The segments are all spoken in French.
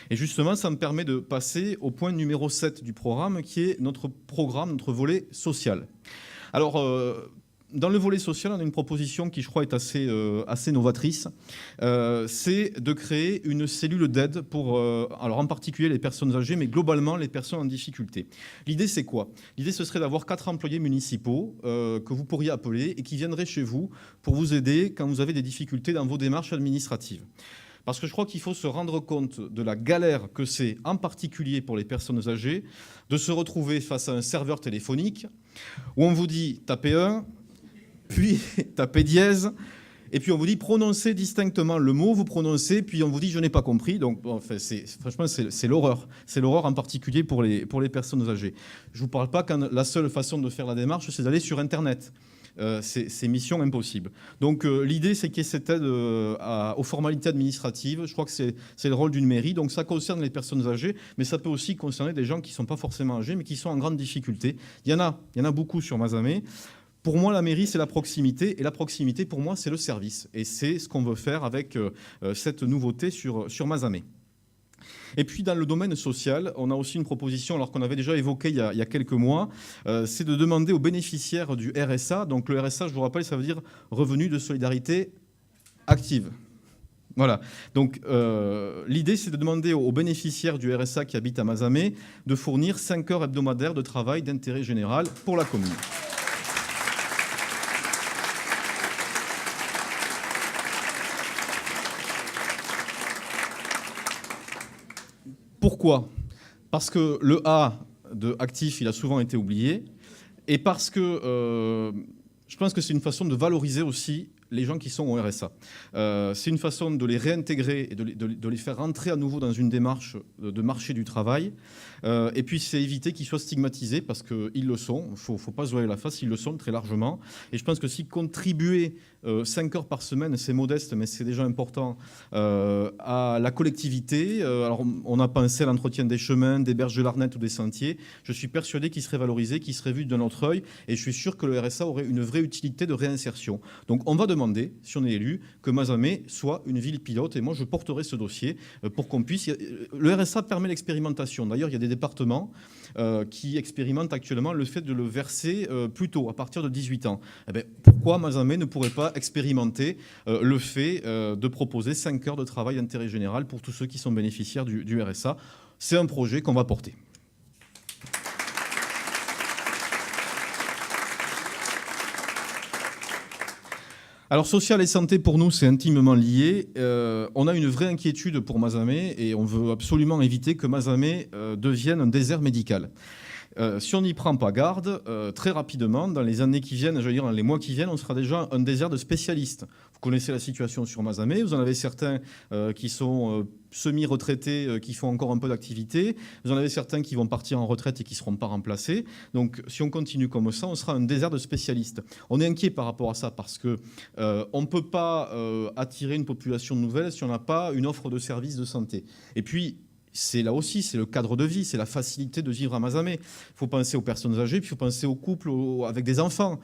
Et justement, ça me permet de passer au point numéro 7 du programme, qui est notre programme, notre volet social. Alors, dans le volet social, on a une proposition qui, je crois, est assez novatrice. C'est de créer une cellule d'aide pour, alors en particulier les personnes âgées, mais globalement les personnes en difficulté. L'idée, c'est quoi? L'idée, ce serait d'avoir 4 employés municipaux que vous pourriez appeler et qui viendraient chez vous pour vous aider quand vous avez des difficultés dans vos démarches administratives. Parce que je crois qu'il faut se rendre compte de la galère que c'est, en particulier pour les personnes âgées, de se retrouver face à un serveur téléphonique où on vous dit « tapez 1 », puis tapez dièse, et puis on vous dit prononcez distinctement le mot, vous prononcez, puis on vous dit je n'ai pas compris. Donc bon, enfin, franchement, c'est l'horreur. C'est l'horreur en particulier pour les personnes âgées. Je ne vous parle pas quand la seule façon de faire la démarche, c'est d'aller sur Internet. C'est mission impossible. Donc l'idée, c'est qu'il y ait cette aide aux formalités administratives. Je crois que c'est le rôle d'une mairie. Donc ça concerne les personnes âgées, mais ça peut aussi concerner des gens qui ne sont pas forcément âgés, mais qui sont en grande difficulté. Il y en a beaucoup sur Mazamet. Pour moi, la mairie, c'est la proximité. Et la proximité, pour moi, c'est le service. Et c'est ce qu'on veut faire avec cette nouveauté sur Mazamet. Et puis, dans le domaine social, on a aussi une proposition, alors qu'on avait déjà évoqué il y a quelques mois, c'est de demander aux bénéficiaires du RSA. Donc, le RSA, je vous rappelle, ça veut dire Revenu de solidarité active. Voilà. Donc, l'idée, c'est de demander aux bénéficiaires du RSA qui habitent à Mazamet de fournir 5 heures hebdomadaires de travail d'intérêt général pour la commune. Pourquoi? Parce que le A de actif, il a souvent été oublié, et parce que je pense que c'est une façon de valoriser aussi les gens qui sont au RSA. C'est une façon de les réintégrer et de les faire rentrer à nouveau dans une démarche de marché du travail. Et puis, c'est éviter qu'ils soient stigmatisés, parce qu'ils le sont. Il ne faut pas se voiler la face, ils le sont très largement. Et je pense que si contribuer 5 heures par semaine, c'est modeste, mais c'est déjà important, à la collectivité. Alors, on a pensé à l'entretien des chemins, des berges de l'Arnette ou des sentiers. Je suis persuadé qu'il serait valorisé, qu'il serait vu d'un autre œil. Et je suis sûr que le RSA aurait une vraie utilité de réinsertion. Donc, on va demander, si on est élu, que Mazamet soit une ville pilote. Et moi, je porterai ce dossier pour qu'on puisse... Le RSA permet l'expérimentation. D'ailleurs, il y a des départements qui expérimentent actuellement le fait de le verser plus tôt, à partir de 18 ans. Eh bien, pourquoi Mazamet ne pourrait pas expérimenter le fait de proposer 5 heures de travail d'intérêt général pour tous ceux qui sont bénéficiaires du RSA? C'est un projet qu'on va porter. Alors, social et santé, pour nous, c'est intimement lié. On a une vraie inquiétude pour Mazamet et on veut absolument éviter que Mazamet devienne un désert médical. Si on n'y prend pas garde, très rapidement, dans les années qui viennent, je veux dire dans les mois qui viennent, on sera déjà un désert de spécialistes. Vous connaissez la situation sur Mazamet, vous en avez certains qui sont semi-retraités, qui font encore un peu d'activité, vous en avez certains qui vont partir en retraite et qui ne seront pas remplacés. Donc si on continue comme ça, on sera un désert de spécialistes. On est inquiet par rapport à ça parce qu'on ne peut pas attirer une population nouvelle si on n'a pas une offre de services de santé. Et puis, c'est là aussi, c'est le cadre de vie, c'est la facilité de vivre à Mazamet. Il faut penser aux personnes âgées, puis il faut penser aux couples avec des enfants.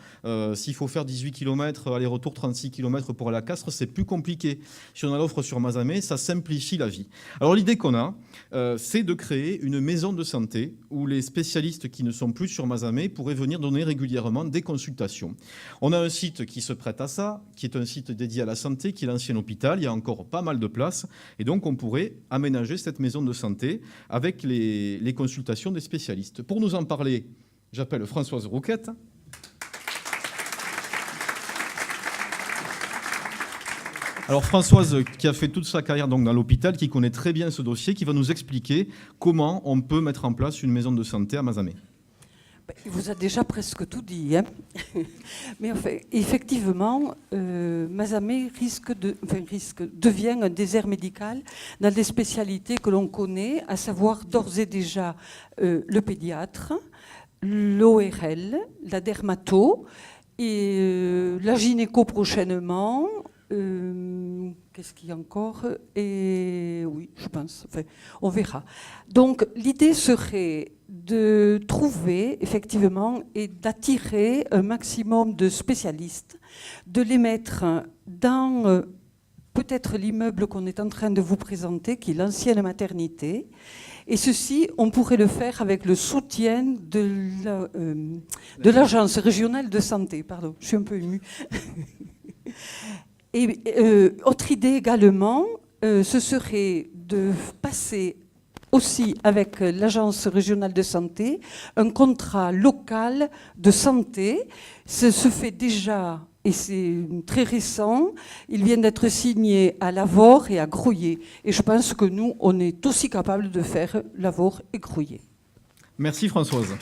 S'il faut faire 18 km, aller-retour 36 km pour aller à Castres, c'est plus compliqué. Si on a l'offre sur Mazamet, ça simplifie la vie. Alors l'idée qu'on a, c'est de créer une maison de santé où les spécialistes qui ne sont plus sur Mazamet pourraient venir donner régulièrement des consultations. On a un site qui se prête à ça, qui est un site dédié à la santé, qui est l'ancien hôpital. Il y a encore pas mal de place. Et donc, on pourrait aménager cette maison de santé avec les consultations des spécialistes. Pour nous en parler, j'appelle Françoise Rouquette. Alors Françoise, qui a fait toute sa carrière donc dans l'hôpital, qui connaît très bien ce dossier, qui va nous expliquer comment on peut mettre en place une maison de santé à Mazamet. Il vous a déjà presque tout dit, hein. Mais enfin, effectivement, Mazamet devient un désert médical dans des spécialités que l'on connaît, à savoir d'ores et déjà le pédiatre, l'ORL, la dermato, et la gynéco prochainement. Qu'est-ce qu'il y a encore? Et oui, je pense. Enfin, on verra. Donc, l'idée serait de trouver, effectivement, et d'attirer un maximum de spécialistes, de les mettre dans peut-être l'immeuble qu'on est en train de vous présenter, qui est l'ancienne maternité. Et ceci, on pourrait le faire avec le soutien de l'Agence régionale de santé. Pardon, je suis un peu émue. Et autre idée également, ce serait de passer aussi avec l'Agence régionale de santé un contrat local de santé. Ça se fait déjà, et c'est très récent, il vient d'être signé à Lavore et à Grouillé. Et je pense que nous, on est aussi capables de faire Lavore et Grouillé. Merci Françoise.